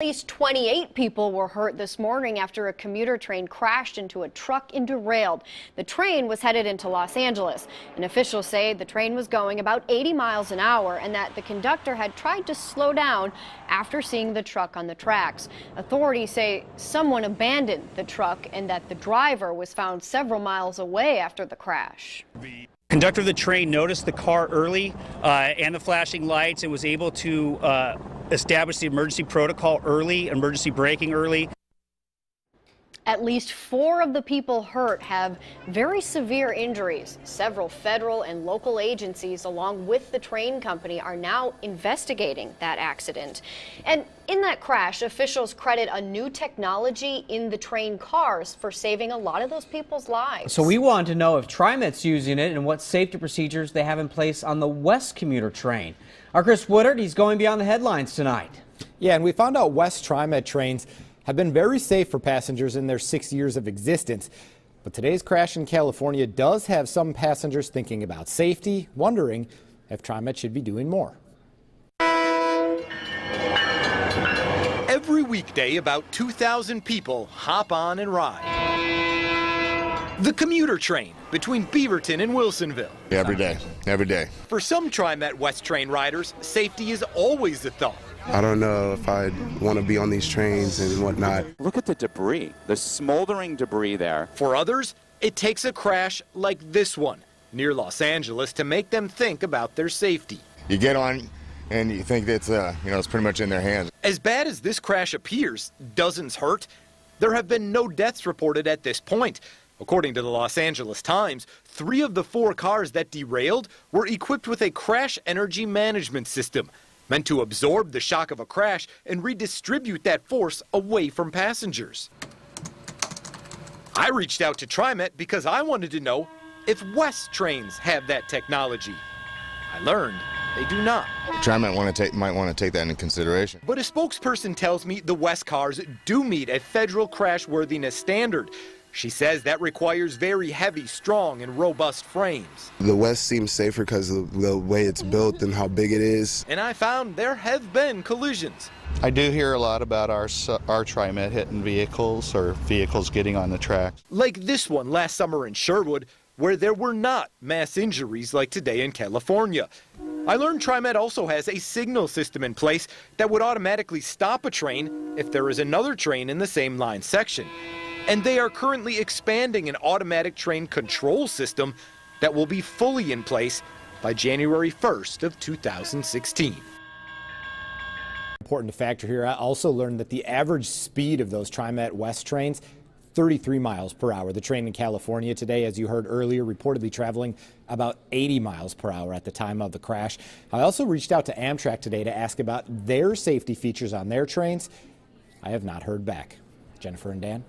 At least 28 people were hurt this morning after a commuter train crashed into a truck and derailed. The train was headed into Los Angeles, and officials say the train was going about 80 miles an hour and that the conductor had tried to slow down after seeing the truck on the tracks. Authorities say someone abandoned the truck and that the driver was found several miles away after the crash. The conductor of the train noticed the car early and the flashing lights and was able to establish the emergency protocol early, emergency braking early. At least 4 of the people hurt have very severe injuries. Several federal and local agencies, along with the train company, are now investigating that accident. And in that crash, officials credit a new technology in the train cars for saving a lot of those people's lives. So we want to know if TriMet's using it and what safety procedures they have in place on the West commuter train. Our Chris Woodard, he's going beyond the headlines tonight. Yeah, and we found out West TriMet trains have been very safe for passengers in their 6 years of existence. But today's crash in California does have some passengers thinking about safety, wondering if TriMet should be doing more. Every weekday, about 2,000 people hop on and ride the commuter train between Beaverton and Wilsonville. Every day. For some TriMet West train riders, safety is always a thought. I don't know if I'd want to be on these trains and whatnot. Look at the debris, the smoldering debris there. For others, it takes a crash like this one near Los Angeles to make them think about their safety. You get on and you think that's it's pretty much in their hands. As bad as this crash appears, dozens hurt, there have been no deaths reported at this point. According to the Los Angeles Times, 3 of the 4 cars that derailed were equipped with a crash energy management system meant to absorb the shock of a crash and redistribute that force away from passengers. I reached out to TriMet because I wanted to know if West trains have that technology. I learned they do not. TriMet might want to take that into consideration. But a spokesperson tells me the West cars do meet a federal crash worthiness standard. She says that requires very heavy, strong, and robust frames. The West seems safer because of the way it's built and how big it is. And I found there have been collisions. I do hear a lot about our TriMet hitting vehicles or vehicles getting on the track. Like this one last summer in Sherwood, where there were not mass injuries like today in California. I learned TriMet also has a signal system in place that would automatically stop a train if there is another train in the same line section. And they are currently expanding an automatic train control system that will be fully in place by January 1st of 2016. Important to factor here, I also learned that the average speed of those TriMet West trains, 33 miles per hour. The train in California today, as you heard earlier, reportedly traveling about 80 miles per hour at the time of the crash. I also reached out to Amtrak today to ask about their safety features on their trains. I have not heard back. Jennifer and Dan.